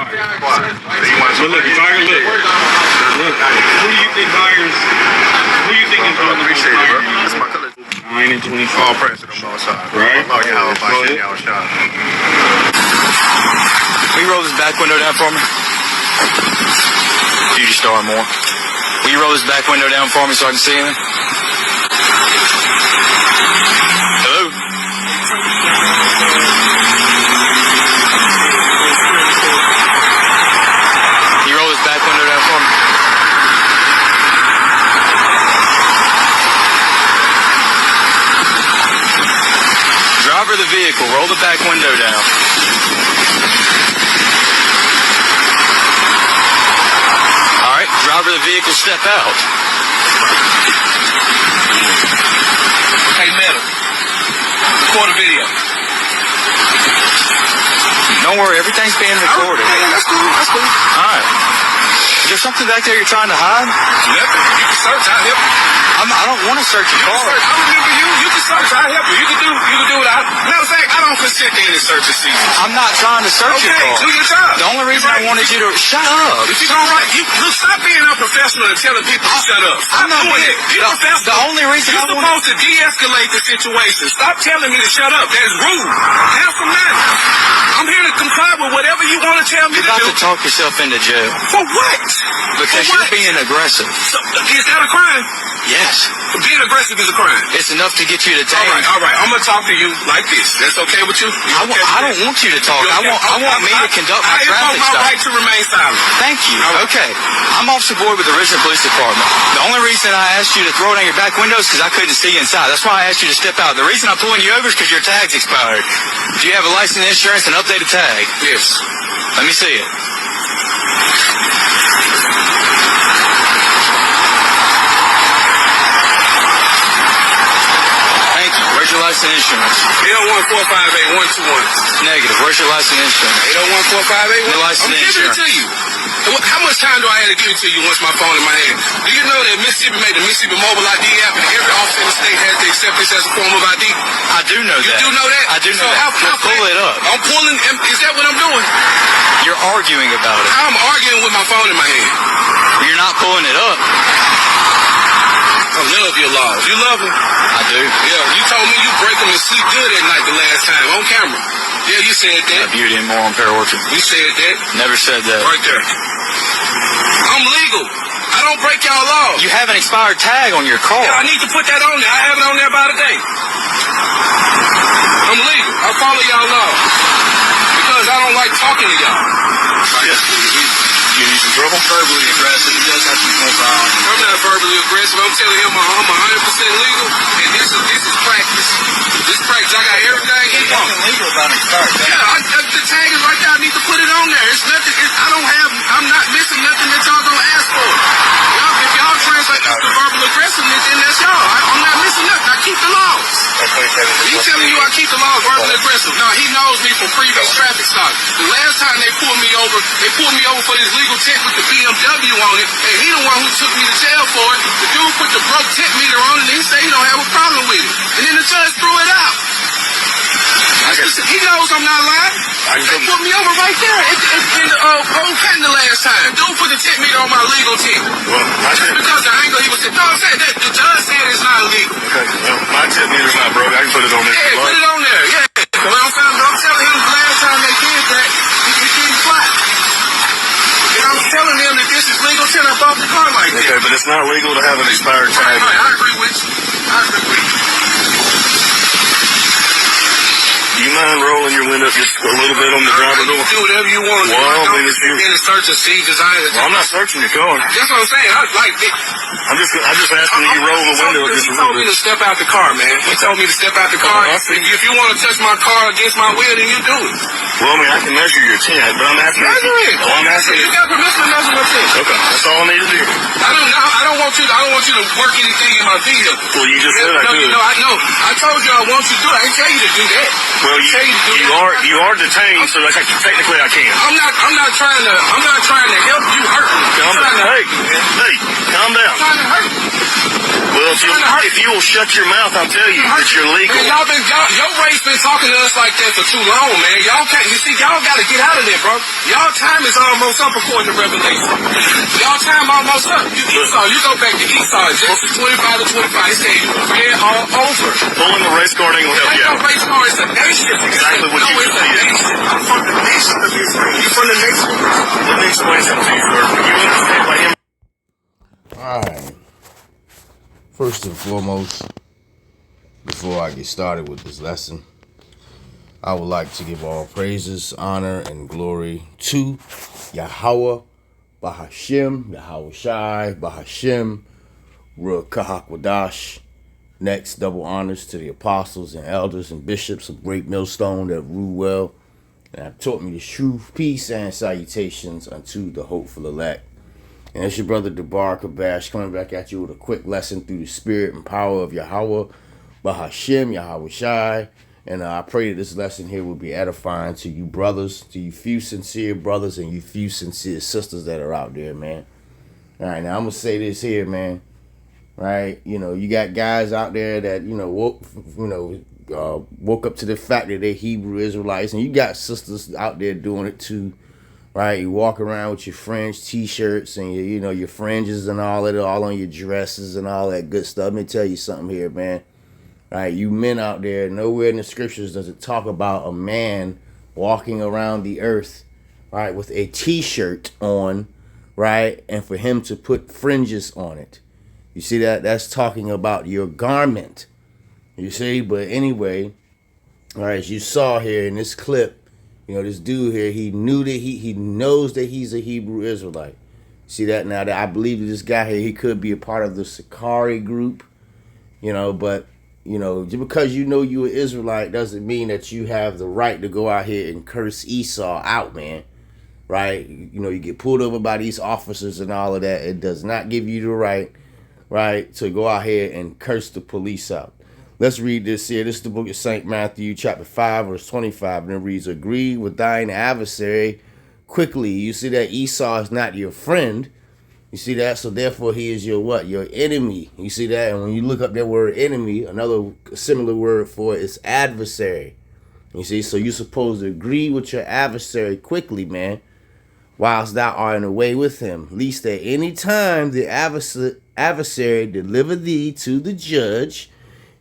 But look, Tiger, look. Who do you think Tigers? Who do you think is going to appreciate it, bro. That's my color. 9 and 24. All pressure on both sides. Right? Oh, yeah, y'all shot. Will you roll this back window down for me? Beauty Star more. Will you roll this back window down for me so I can see him? Hello? Can you roll this back window down for me? Driver of the vehicle, roll the back window down. Alright, driver of the vehicle, step out. Hey, Metal, record a video. Don't worry, everything's being recorded. Hey, that's cool, that's cool. Alright. Is there something back there you're trying to hide? Nothing. You can search, I'll help you. I don't want to search your car. I remember you. You can search, I'll help you. You can do what matter of fact, I don't consent to any search of season. I'm not trying to search your car. Do your job. The only reason I wanted you to shut up. If you're gonna write, look, stop being unprofessional and telling people to shut up. I'm not doing it. Be professional. The only reason you're supposed to de-escalate the situation. Stop telling me to shut up. That is rude. Have some manners. I'm here to comply with whatever you want to tell me You're to about do. to talk yourself into jail. For what? Because you're being aggressive. So, is that a crime? Yes. Being aggressive is a crime. It's enough to get you detained. All right. I'm gonna talk to you like this. That's okay with you? I don't want you to talk. I want me to conduct my traffic stop. I stop. right to remain silent. Thank you. Okay. I'm Officer Boyd with the Richmond Police Department. The only reason I asked you to throw it on your back window is because I couldn't see inside. That's why I asked you to step out. The reason I'm pulling you over is because your tag's expired. Do you have a license, insurance, and updated tag? Yes. Let me see it. Thank you. Where's your license and insurance? 801-458-121. Negative. Where's your license and insurance? 801-458-121. Your license I'm and giving it insurance. to you. How much time do I have to give it to you once my phone in my hand? Do you know that Mississippi made the Mississippi Mobile ID app and every officer in the state has to accept this as a form of ID? I do know that. You do know that? I do know so that. How pull it up. I'm pulling. Is that what I'm doing? You're arguing about it. I'm arguing with my phone in my hand. You're not pulling it up. I love your laws. You love them? I do. Yeah, you told me you break them and sleep good at night the last time on camera. Yeah, you said that. Beauty and more on Pear Orchard. You said that. Never said that. Right there. I'm legal. I don't break y'all laws. You have an expired tag on your car. Yeah, I need to put that on there. I have it on there by today. I'm legal. I follow y'all laws. Because I don't like talking to y'all. Yes. You need some trouble? Verbally aggressive. He does have some problem. I'm not verbally aggressive. I'm telling him I'm 100% legal, and this is practice. This practice. I got everything he wants. Legal about an expired tag. Yeah, the tag is right there. I need to put it on there. It's nothing. I'm not missing nothing that y'all gonna ask for. If y'all translate this to verbal aggressiveness, then that's y'all. I'm not missing nothing. I keep the laws. You telling you I keep the laws verbally aggressive? No, he knows me from previous traffic stops. The last time they pulled me over for this legal tent with the BMW on it, and he the one who took me to jail for it. The dude put the broke tent meter on it, and he said he don't have a problem with it. And then the judge threw it out. He knows I'm not lying. They put me over right there in the old pen the last time. Dude put the tent meter on my legal tent. Well, just because the angle he was saying, no, I'm saying that the judge said it's not illegal. Okay, well, my tent meter's not broke. I can put it on there. Yeah, put it on there. Yeah. Well, I'm telling him the last time they did that, he didn't fly. And I was telling them that this is legal till I bought the car like that. Okay, but it's not legal to have an expired tag. Right, I agree with you. Do you mind rolling your window just a little bit on the driver door? You do whatever you want. Well, I mean, it's you. In a search and seizures, I'm not searching your car. That's what I'm saying. I'm just asking you roll the window just a little bit. He told me to step out the car, man. He told me to step out the car. If you want to touch my car against my will, then you do it. Well, I mean, I can measure your tent, but I'm asking you. Measure it. I'm asking you. got permission to measure my tent. Okay, that's all I need to do. I don't want you to work anything in my vehicle. Well, you just said I could. No, I know. I told you I want you to do it. I didn't tell you to do that. Well, you are detained, so technically I can. I'm not trying to help you hurt me. Hey, calm down. I'm trying to hurt you. Well, If you will shut your mouth, I'll tell you that you're legal. Man, your race been talking to us like that for too long, man. Y'all can't. You see, y'all got to get out of there, bro. Y'all time is almost up according to Revelation. Y'all time almost up. You go back to Esau. Genesis 25 to 25. It said you ran all over. Pulling the race card ain't gonna help you out. Race car is a nation. Exactly what you it's a nation. I'm from the nation of Israel. You from the nation of Israel. Let me explain something to you, sir. You understand by him. All right. First and foremost, before I get started with this lesson, I would like to give all praises, honor, and glory to Yahweh, Bahashem, Yahweh Shai, Bahashem, Ruach Kahakwadash. Next, double honors to the apostles and elders and bishops of Great Millstone that rule well and have taught me the truth, peace, and salutations unto the hopeful elect. And it's your brother Debar Kabash coming back at you with a quick lesson through the spirit and power of Yahweh, Bahashem, Yahweh Shai. And I pray that this lesson here will be edifying to you brothers, to you few sincere brothers and you few sincere sisters that are out there, man. All right, now I'm going to say this here, man. Right? You know, you got guys out there that, woke up to the fact that they're Hebrew Israelites. And you got sisters out there doing it too. Right, you walk around with your fringe t-shirts and your fringes and all that, all on your dresses and all that good stuff. Let me tell you something here, man. Right, you men out there, nowhere in the scriptures does it talk about a man walking around the earth, right, with a t-shirt on, right, and for him to put fringes on it. You see that? That's talking about your garment. You see, but anyway, all right, as you saw here in this clip. This dude here, he knew that he knows that he's a Hebrew Israelite. See that now? That I believe that this guy here, he could be a part of the Sakari group, but, just because you're an Israelite doesn't mean that you have the right to go out here and curse Esau out, man. Right? You get pulled over by these officers and all of that. It does not give you the right, to go out here and curse the police out. Let's read this here. This is the book of St. Matthew, chapter 5, verse 25. And it reads, agree with thine adversary quickly. You see that Esau is not your friend. You see that? So therefore he is your what? Your enemy. You see that? And when you look up that word enemy, another similar word for it is adversary. You see? So you're supposed to agree with your adversary quickly, man, whilst thou art in the way with him. Lest at any time the adversary deliver thee to the judge,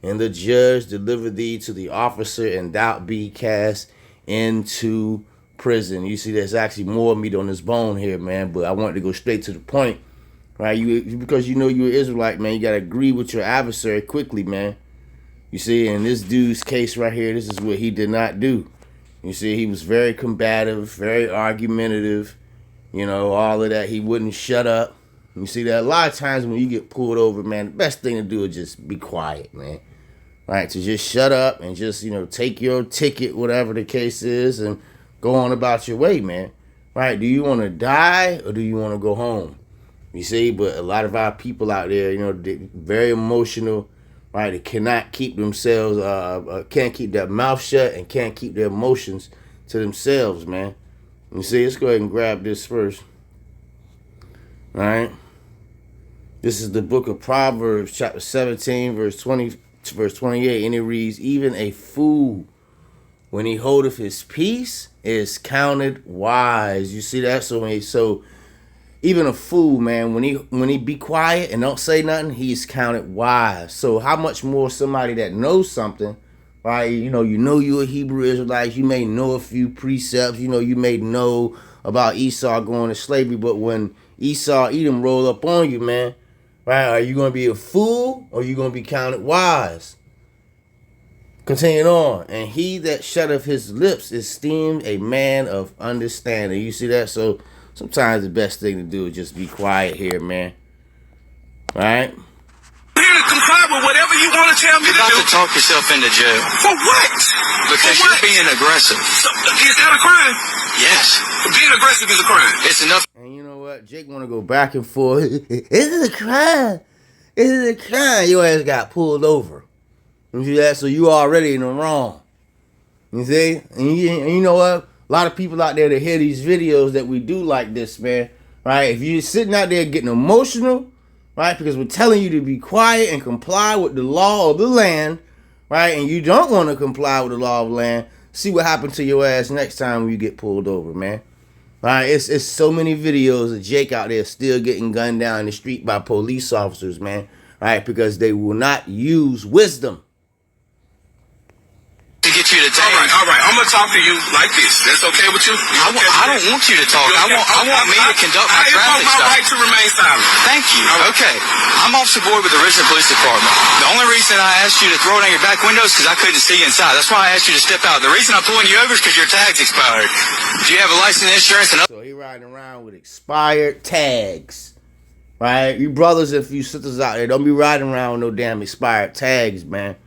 and the judge deliver thee to the officer, and thou be cast into prison. You see, there's actually more meat on this bone here, man. But I wanted to go straight to the point, right? Because you're an Israelite, man. You gotta agree with your adversary quickly, man. You see, in this dude's case right here, this is what he did not do. You see, he was very combative, very argumentative. All of that. He wouldn't shut up. You see that a lot of times when you get pulled over, man, the best thing to do is just be quiet, man. Right, to just shut up and just, take your ticket, whatever the case is, and go on about your way, man. Right, do you want to die or do you want to go home? You see, but a lot of our people out there, they're very emotional, right? They cannot keep themselves, can't keep their mouth shut and can't keep their emotions to themselves, man. You see, let's go ahead and grab this first. All right. This is the book of Proverbs, chapter 17, verse 28, and it reads, even a fool, when he holdeth his peace, is counted wise. You see that? So even a fool, man, when he be quiet and don't say nothing, he's counted wise. So how much more somebody that knows something, right? You're a Hebrew Israelite. You may know a few precepts. You may know about Esau going to slavery, but when Esau, Edom roll up on you, man, right? Are you going to be a fool or are you going to be counted wise? Continuing on. And he that shutteth his lips is esteemed a man of understanding. You see that? So sometimes the best thing to do is just be quiet here, man. Right? I'm here to comply with whatever you want to tell me You're to about do. to talk yourself into jail. For what? Because For what? you're being aggressive. So, is that a crime? Yes. Being aggressive is a crime. It's enough. And you know what? Jake want to go back and forth. Is it a crime? Is it a crime? Your ass got pulled over. You see that? So you already in the wrong. You see? And you know what? A lot of people out there that hear these videos that we do like this, man. Right? If you're sitting out there getting emotional, right? Because we're telling you to be quiet and comply with the law of the land, right? And you don't want to comply with the law of the land. See what happens to your ass next time when you get pulled over, man. All right, it's so many videos of Jake out there still getting gunned down in the street by police officers, man. All right, because they will not use wisdom. To get you to tag. All right. I'm gonna talk to you like this. That's okay with you? I don't want you to talk. I want me to conduct my traffic my stop. right to remain silent. Thank you. Okay. I'm Officer Boyd with the Richmond Police Department. The only reason I asked you to throw it on your back window is because I couldn't see inside. That's why I asked you to step out. The reason I'm pulling you over is because your tag's expired. Do you have a license, insurance, and So he riding around with expired tags, right? You brothers and you sisters out there, don't be riding around with no damn expired tags, man.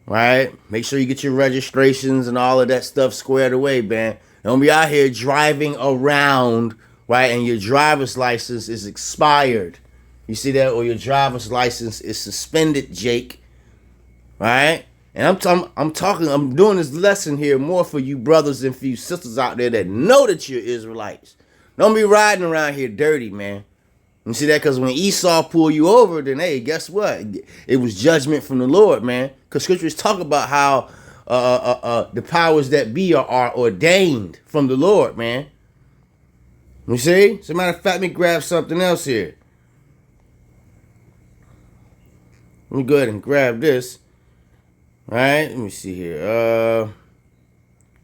Right? Make sure you get your registrations and all of that stuff squared away, man. Don't be out here driving around, right? And your driver's license is expired. You see that? Or your driver's license is suspended, Jake. Right? And I'm doing this lesson here more for you brothers and for you sisters out there that know that you're Israelites. Don't be riding around here dirty, man. You see that? Because when Esau pulled you over, then, hey, guess what? It was judgment from the Lord, man. Because scriptures talk about how the powers that be are ordained from the Lord, man. You see? As a matter of fact, let me grab something else here. Let me go ahead and grab this. All right? Let me see here.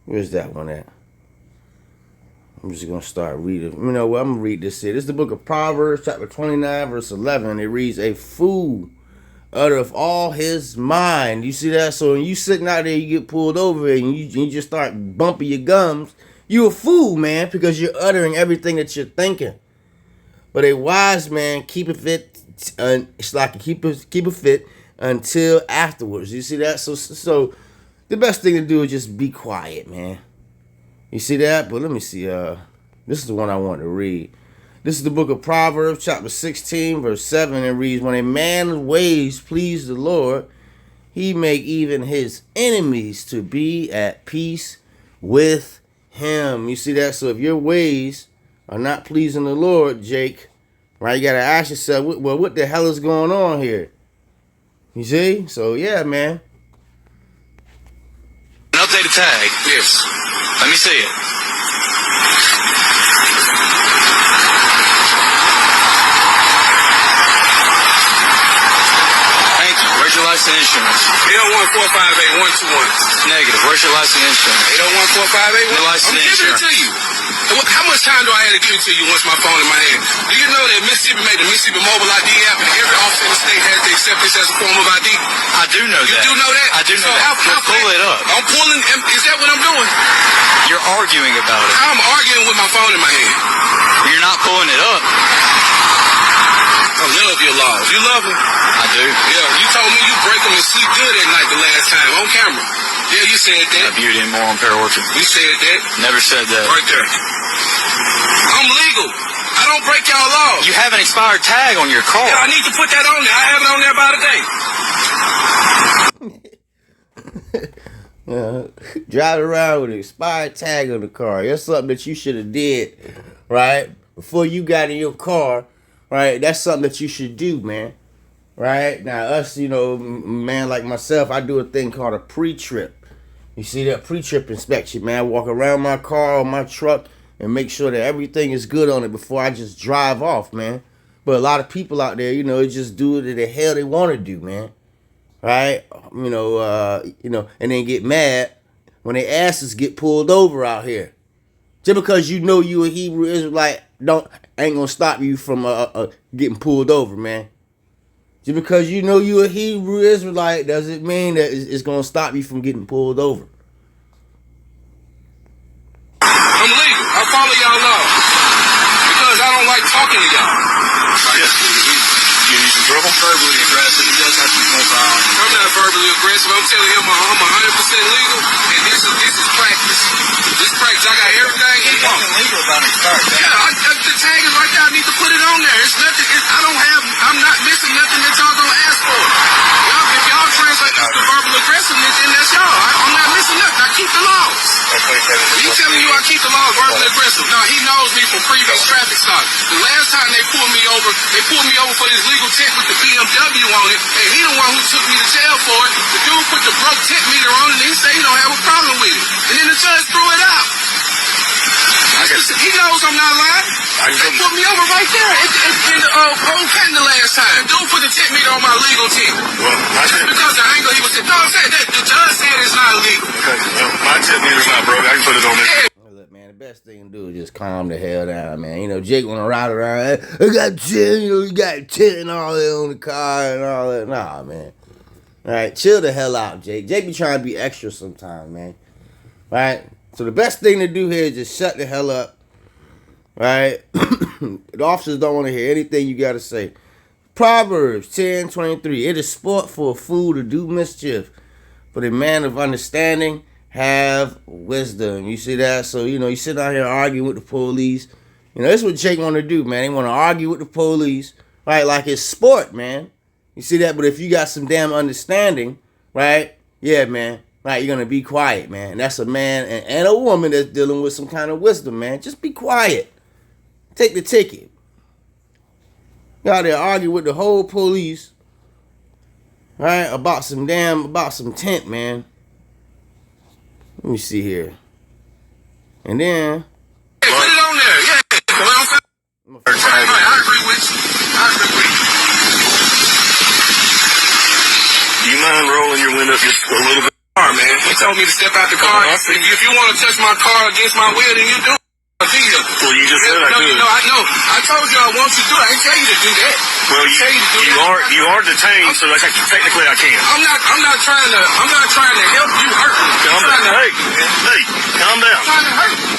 Where's that one at? I'm just going to start reading. You know what? I'm going to read this here. This is the book of Proverbs, chapter 29, verse 11. It reads, a fool uttereth all his mind. You see that? So when you sitting out there, you get pulled over and you just start bumping your gums, you a fool, man, because you're uttering everything that you're thinking. But a wise man keepeth it, it's like a keep it fit until afterwards. You see that? So the best thing to do is just be quiet, man. You see that? But let me see. This is the one I want to read. This is the book of Proverbs, chapter 16, verse 7. It reads, when a man's ways please the Lord, he make even his enemies to be at peace with him. You see that? So if your ways are not pleasing the Lord, Jake, right, you got to ask yourself, well, what the hell is going on here? You see? So, yeah, man. An updated tag. Yes. Let me see it. Thank you. Where's your license and insurance? 801-458-121. Negative. Where's your license and insurance? 801-458-121. Your license I'm and giving it insurance. to you. How much time do I have to give it to you once my phone in my hand? Do you know that Mississippi made the Mississippi Mobile ID app and every officer in the state has to accept this as a form of ID? I do know that. You do know that? I do know that. Pull it up. I'm pulling. Is that what I'm doing? You're arguing about it. I'm arguing with my phone in my hand. You're not pulling it up. I love your laws. You love them? I do. Yeah, you told me you break them and sleep good at night the last time on camera. Yeah, you said that. Beauty and more on Pear Orchard. You said that. Never said that. Right there. I'm legal. I don't break y'all laws. You have an expired tag on your car. Yeah, I need to put that on there. I have it on there by today. Driving around with an expired tag on the car. That's something that you should have did, right? Before you got in your car, right? That's something that you should do, man. Right? Now, us, you know, man, like myself, I do a thing called a pre-trip. You see that pre-trip inspection, man? I walk around my car or my truck and make sure that everything is good on it before I just drive off, man. But a lot of people out there, you know, just do it the hell they want to do, man. Right? You know, and then get mad when their asses get pulled over out here. Just because you know you a Hebrew Israelite ain't gonna stop you from getting pulled over, man. Just because you know you a Hebrew Israelite doesn't mean that it's gonna stop you from getting pulled over. I'm legal. I follow y'all laws. Because I don't like talking to y'all. Yes. You need some trouble? Verbally aggressive. He does have some problem. I'm not verbally aggressive. I'm telling him I'm 100% legal, and this is practice. This practice, I got everything he wants. Nothing legal about an expired tag. Yeah, the tag is right there. I need to put it on there. It's nothing. I'm not missing nothing that y'all gonna ask for. If y'all translate this to verbal aggressiveness, then that's y'all. I'm not missing nothing. I keep the laws. You telling you I keep the laws verbally aggressive? No, he knows me from previous traffic stops. The last time they pulled me over They pulled me over for this legal tent with the BMW on it, and he the one who took me to jail for it. The dude put the broke tent meter on it, and he said he don't have a problem with it. And then the judge threw it out. He knows I'm not lying. They put me over right there in the old patent the last time. Dude put the tent meter on my legal tent. Well, Just because the angle he was saying, no, I'm saying that the judge said it's not illegal. okay. Well, my tip meter's not broke. I can put it on there. Look, man, the best thing to do is just calm the hell down, man. You know, Jake want to ride around. I got 10, you know, you got 10 and all that on the car and all that. Nah, man. All right, chill the hell out, Jake. Jake be trying to be extra sometimes, man. All right? So the best thing to do here is just shut the hell up. All right? The officers don't want to hear anything you got to say. Proverbs 10:23. It is sport for a fool to do mischief, but a man of understanding have wisdom. You see that? So, you know, you sit out here arguing with the police. You know, that's what Jake want to do, man. They want to argue with the police, right? Like it's sport, man. You see that? But if you got some damn understanding, right? Yeah, man. Right, you're going to be quiet, man. And that's a man and a woman that's dealing with some kind of wisdom, man. Just be quiet. Take the ticket. You out there argue with the whole police, right? About some tent, man. Let me see here. And then Hey, put it on there, yeah. Well, I agree with you. Do you mind rolling your window just a little bit? Man, he told me to step out the car. If you want to touch my car against my will, then you do it. Well, you just said I could. No, I know. I told you I want you to do it. I didn't tell you to do that. Well, you are detained, so technically I can. I'm not trying to help you hurt me. Calm down. Hey, calm down. I'm trying to hurt you.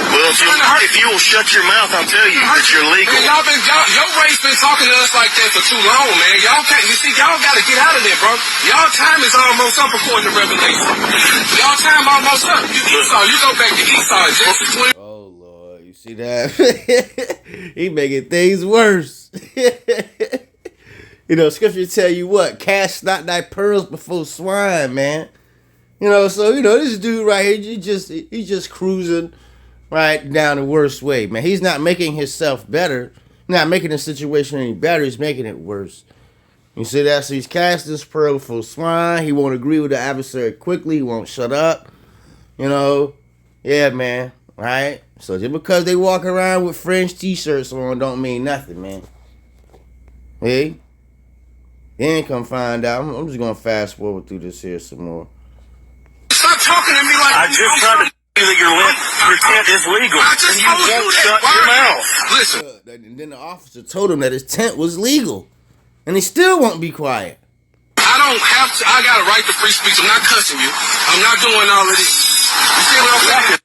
Well, if you will shut your mouth, I'll tell you that you're legal. Man, your race been talking to us like that for too long, man. Y'all can't. You see, y'all got to get out of there, bro. Y'all time is almost up according to Revelation. Y'all time almost up. You go back to Esau. Genesis 20. oh Lord, you see that? He making things worse. You know, scripture tell you what, cast not thy pearls before swine, man. You know, so you know this dude right here, he's just cruising right down the worst way, man. He's not making himself better, not making the situation any better. He's making it worse. You see that? So he's casting his pearl before swine. He won't agree with the adversary quickly. He won't shut up. You know, yeah, man. Right? So just because they walk around with French t-shirts on don't mean nothing, man. Hey? Then come find out. I'm just going to fast forward through this here some more. Stop talking to me like I just tried to tell you that your tent is legal. I just and you told you won't that. shut your mouth. Listen. And then the officer told him that his tent was legal. And he still won't be quiet. I don't have to. I got a right to free speech. I'm not cussing you. I'm not doing all of this. You see what I'm saying?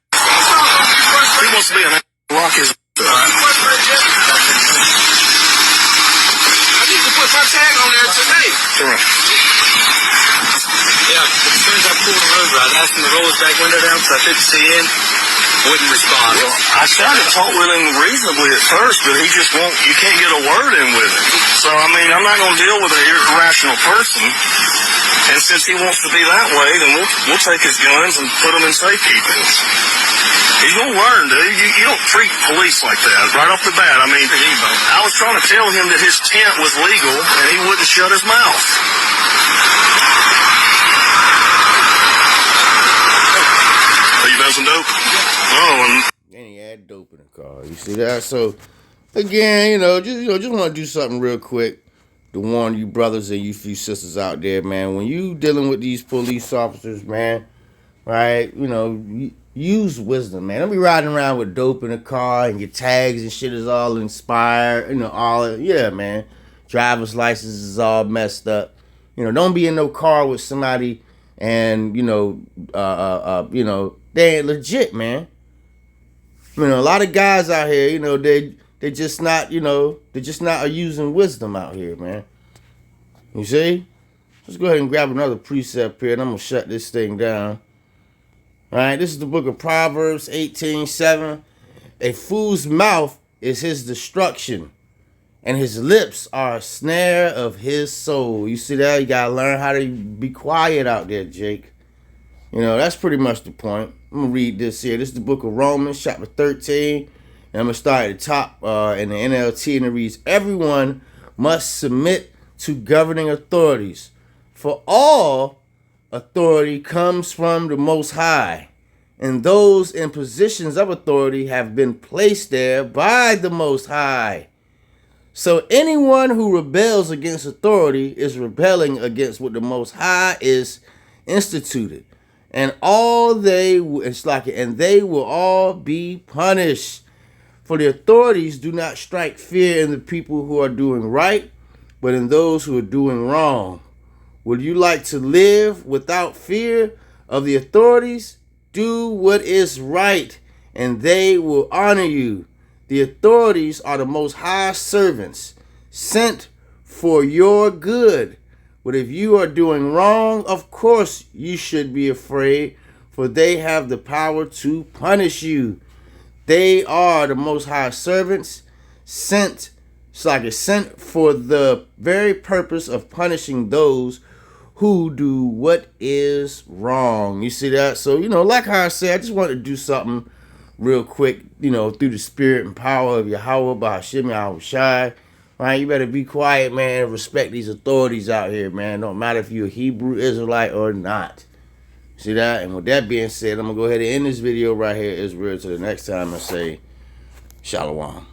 He wants to be an rock his. I need to put my tag on there today. Correct. Yeah, as soon as I pulled him over, I asked him to roll his back window down because I couldn't see in. Wouldn't respond. Well, I tried to talk with him reasonably at first, but he just won't. You can't get a word in with him. So I mean, I'm not going to deal with an irrational person. And since he wants to be that way, then we'll take his guns and put them in safekeeping. He's going to learn, dude. You don't treat police like that right off the bat. I mean, I was trying to tell him that his tent was legal, and he wouldn't shut his mouth. Oh, you found some dope? Oh, And he had dope in the car. You see that? So, again, just want to do something real quick to warn you brothers and you few sisters out there, man. When you dealing with these police officers, man, right, use wisdom, man. Don't be riding around with dope in the car and your tags and shit is all inspired, yeah, man. Driver's license is all messed up. Don't be in no car with somebody and, they ain't legit, man. A lot of guys out here, they just not, they just not using wisdom out here, man. You see? Let's go ahead and grab another precept here, and I'm going to shut this thing down. All right, this is the book of Proverbs 18:7. A fool's mouth is his destruction, and his lips are a snare of his soul. You see that? You got to learn how to be quiet out there, Jake. That's pretty much the point. I'm going to read this here. This is the book of Romans, chapter 13. And I'm going to start at the top in the NLT, and it reads, everyone must submit to governing authorities, for all authority comes from the Most High, and those in positions of authority have been placed there by the Most High. So anyone who rebels against authority is rebelling against what the Most High is instituted, and they will all be punished. For the authorities do not strike fear in the people who are doing right, but in those who are doing wrong. Would you like to live without fear of the authorities? Do what is right, and they will honor you. The authorities are the Most High servants, sent for your good. But if you are doing wrong, of course you should be afraid, for they have the power to punish you. They are the Most High servants, sent for the very purpose of punishing those who do what is wrong. You see that? So, like how I said, I just wanted to do something real quick, through the spirit and power of Yahweh, Ba'ashim Yahushai. Right? You better be quiet, man, and respect these authorities out here, man. Don't matter if you're a Hebrew Israelite or not. See that? And with that being said, I'm going to go ahead and end this video right here, Israel, till the next time, and say Shalom.